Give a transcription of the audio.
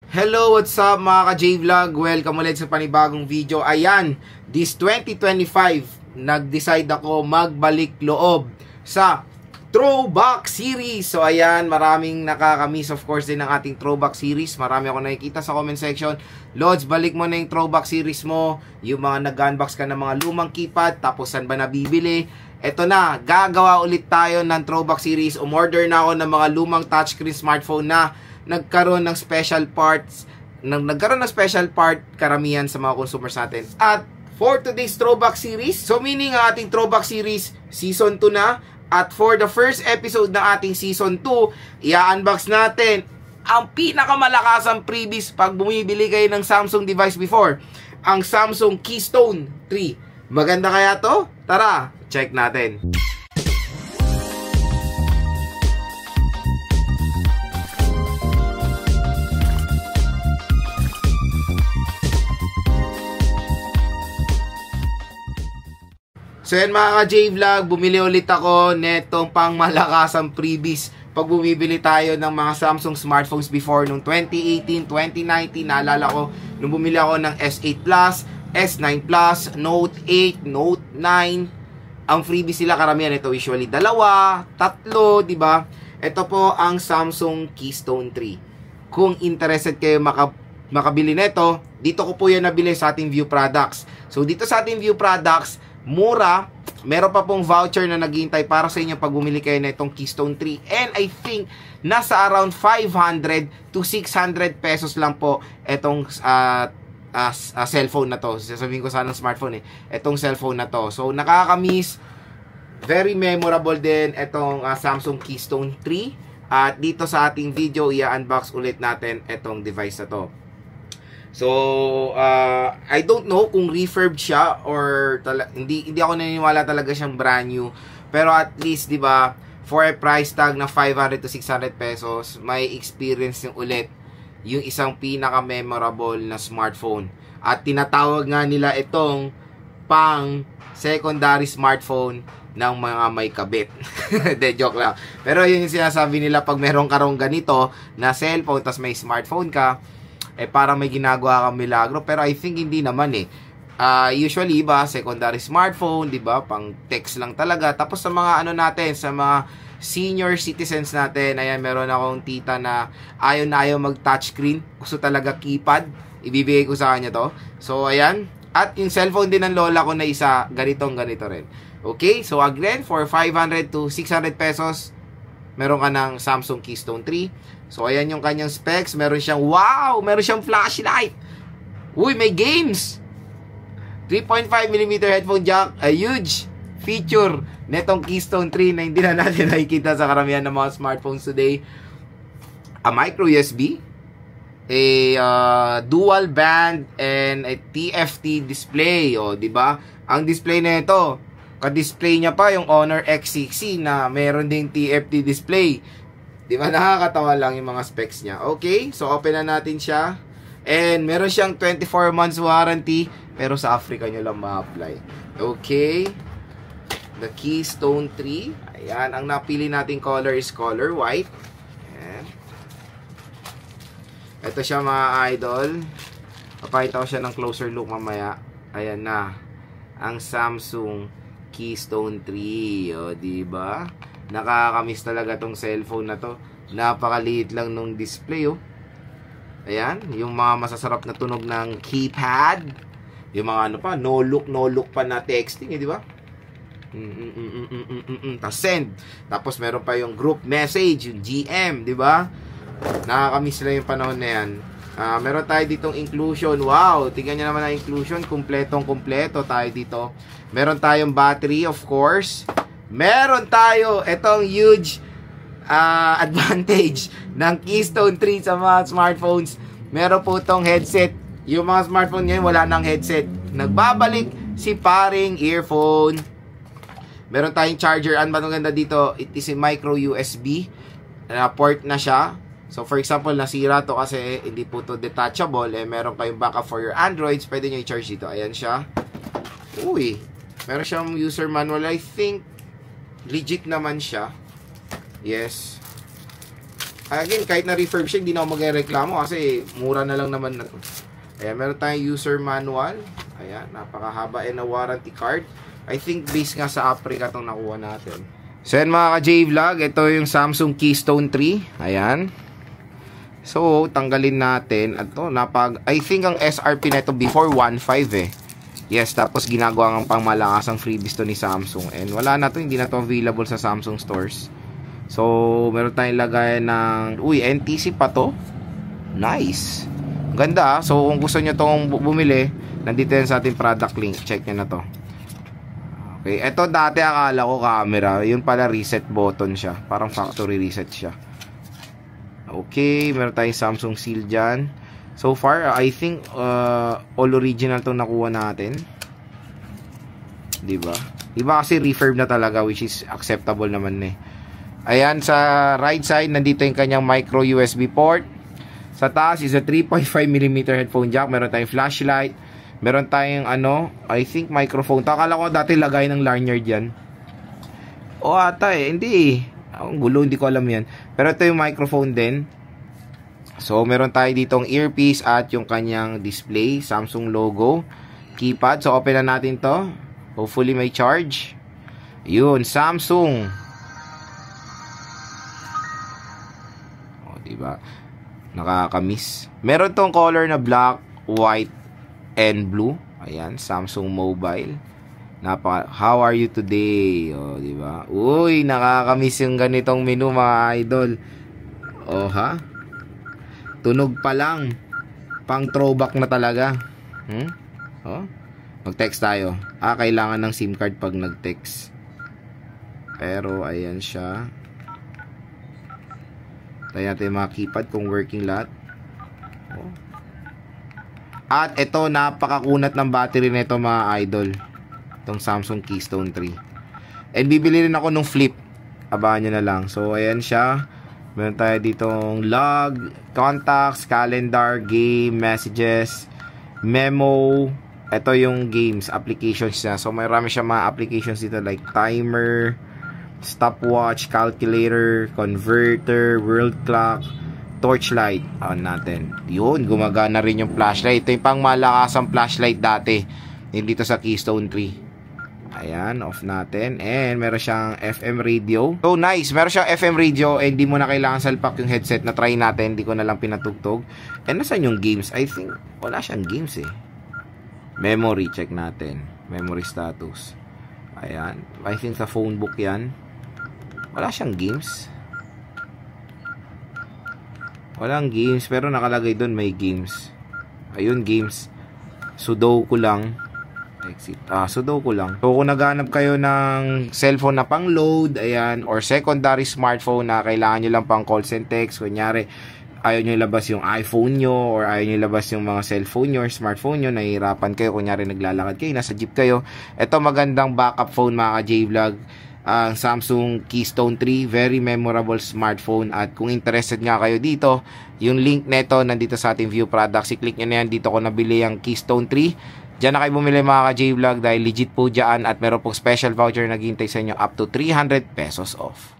Hello, what's up mga ka-J-Vlog? Welcome ulit sa panibagong video. Ayan, this 2025, nag-decide ako magbalik loob sa Throwback Series. So ayan, maraming nakakamiss of course din ng ating Throwback Series. Marami ako nakikita sa comment section. Lods, balik mo na yung Throwback Series mo. Yung mga nag-unbox ka ng mga lumang keypad, tapos saan ba nabibili? Eto na, gagawa ulit tayo ng Throwback Series. Umorder na ako ng mga lumang touchscreen smartphone na nagkaroon ng special parts, karamihan sa mga consumers natin. At for today's Throwback Series, so meaning ang ating Throwback Series, Season 2 na. At for the first episode ng ating Season 2, i-unbox natin ang pinakamalakasang freebies pag bumibili kayo ng Samsung device before. Ang Samsung Keystone 3. Maganda kaya to? Tara, check natin. So yan mga ka-J-Vlog, bumili ulit ako netong pang malakasang freebies pag bumibili tayo ng mga Samsung smartphones before nung 2018, 2019. Naalala ko nung bumili ako ng S8 Plus, S9 Plus, Note 8, Note 9. Ang freebies sila karamihan ito usually dalawa, tatlo, di ba? Ito po ang Samsung Keystone 3. Kung interested kayo makabili nito, dito ko po yan nabili sa ating View Products. So dito sa ating View Products, mura, meron pa pong voucher na naghihintay para sa inyo pag bumili kayo na itong Keystone 3. And I think nasa around 500 to 600 pesos lang po itong cellphone na to. Sasabihin ko sana smartphone itong cellphone na to. So nakakamiss, very memorable din itong Samsung Keystone 3. At dito sa ating video, i-unbox ulit natin itong device na to. So, I don't know kung refurb siya or hindi ako naniniwala talaga siyang brand new. Pero at least, 'di ba, for a price tag na 500 to 600 pesos, may experience yung ulit yung isang pinaka-memorable na smartphone. At tinatawag nga nila itong pang secondary smartphone ng mga may kabit. De, joke lang. Pero yun yung sinasabi nila pag meron karong ganito na cellphone tas may smartphone ka, parang may ginagawa kang milagro. Pero I think hindi naman usually ba secondary smartphone, 'di ba? Pang text lang talaga. Tapos sa mga natin, sa mga senior citizens natin, ayan, meron akong tita na ayaw mag touchscreen. Gusto talaga keypad. Ibibigay ko sa kanya to. So ayan. At yung cellphone din ng lola ko na isa, ganito rin. Okay? So again, for 500 to 600 pesos, meron ka ng Samsung Keystone 3. So, ayan yung kanyang specs. Meron siyang, wow! Meron siyang flashlight. Uy, may games! 3.5mm headphone jack. A huge feature netong Keystone 3 na hindi na natin nakikita sa karamihan ng mga smartphones today. A micro USB. A dual band and a TFT display. O, diba? Ang display na ito, ka-display niya pa yung Honor X60 na meron ding TFT display. Di ba, nakakatawa lang yung mga specs niya. Okay, so open na natin siya. And meron siyang 24 months warranty, pero sa Africa nyo lang ma-apply. Okay, the Keystone 3. Ayan, ang napili nating color is color white. Ayan. Ito siya mga idol. Papakita ko siya ng closer look mamaya. Ayan na, ang Samsung Keystone 3. O, diba? Nakakamiss talaga tong cellphone na to. Napakaliit lang nung display, oh. Ayan, yung mga masasarap na tunog ng keypad. Yung mga no look pa na texting, di ba? Tapos send. Tapos meron pa yung group message, yung GM, di ba? Nakakamiss lang yung panahon na yan. Meron tayo ditong inclusion. Wow, tingnan nyo naman ang inclusion. Kumpletong-kumpleto tayo dito. Meron tayong battery, of course. Meron tayo itong huge advantage ng Keystone 3 sa mga smartphones. Meron po itong headset. Yung mga smartphone ngayon wala nang headset. Nagbabalik si paring earphone. Meron tayong charger. Ano ba itong ganda dito? It is a micro USB. Port na siya. So for example, nasira to kasi hindi po to detachable. Meron kayong backup for your Androids. Pwede nyo i-charge dito. Ayan siya. Uy. Meron siyang user manual. I think legit naman siya. Yes. Again, kahit na refurbish, hindi na ako magreklamo kasi mura na lang naman na to. Ayan, meron tayong user manual. Ayan, napakahaba and a warranty card. I think based nga sa Africa itong nakuha natin. So yan mga ka-J-Vlog, ito yung Samsung Keystone 3. Ayan. So, tanggalin natin. Ito, I think ang SRP na ito before 1.5 eh. Yes, tapos ginagawa ng pangmalakasang freebies to ni Samsung. And wala na to, hindi na to available sa Samsung stores. So, meron tayong lagay ng... Uy, NTC pa to. Nice. Ganda ah. So, kung gusto nyo itong bumili, nandito yan sa ating product link. Check nyo na to. Okay. Ito dati akala ko camera. Yun pala reset button siya. Parang factory reset siya. Okay. Meron tayong Samsung seal dyan. So far, I think all original itong nakuha natin. Diba? Iba kasi refurb na talaga, which is acceptable naman eh. Ayan, sa right side, nandito yung kanyang micro USB port. Sa taas is a 3.5mm headphone jack. Meron tayong flashlight. Meron tayong I think microphone. Akala ko dati lagay ng lanyard yan. O ata eh, hindi eh. Ang gulo, hindi ko alam yan. Pero ito yung microphone din. So, meron tayo ditong earpiece at yung kanyang display. Samsung logo. Keypad. So, open na natin to. Hopefully may charge. Yun, Samsung. Diba? Nakakamiss. Meron tong color na black, white, and blue. Ayan, Samsung Mobile. How are you today? O, diba? Uy, nakakamiss yung ganitong menu mga idol. O, ha? Tunog pa lang. Pang throwback na talaga. O, mag-text tayo. Kailangan ng SIM card pag nag-text. Pero, ayan siya. Tayo natin yung mga keypad kung working lahat. Oh. At ito, napakakunat ng battery nito mga idol. Itong Samsung Keystone 3. And bibili rin ako nung flip. Abangan nyo na lang. So, ayan siya. Meron tayo ditong log, contacts, calendar, game, messages, memo. Ito yung games, applications niya. So, marami siya mga applications dito like timer, stopwatch, calculator, converter, world clock, torchlight. On natin. Yun, gumagana rin yung flashlight. Ito yung pang malakasang flashlight dati. Dito sa Keystone 3. Ayan, off natin. And meron siyang FM radio. So nice, meron siyang FM radio. And di mo na kailangan salpak yung headset na try natin. Di ko na lang pinatugtog. And nasan yung games? I think wala siyang games eh. Memory, check natin. Memory status. Ayan, I think sa phone book yan. Wala siyang games. Walang games, pero nakalagay doon may games. Ayun, games. Sudoku lang. Exit. Sudoku lang. So, kung naghanap kayo ng cellphone na pang-load, ayan, or secondary smartphone na kailangan nyo lang pang calls and text, kunyari, ayaw nyo ilabas yung iPhone nyo, or ayaw nyo ilabas yung mga cellphone nyo, or smartphone nyo, nahihirapan kayo, kunyari naglalakad kayo, nasa jeep kayo, ito magandang backup phone mga ka-J-Vlog. Samsung Keystone 3, very memorable smartphone. At kung interested nga kayo dito, yung link neto nandito sa ating view products, i-click nyo na yan. Dito ko nabili ang Keystone 3. Diyan na kayo bumili mga ka-J-Vlog dahil legit po dyan at meron pong special voucher na naghihintay sa inyo up to 300 pesos off.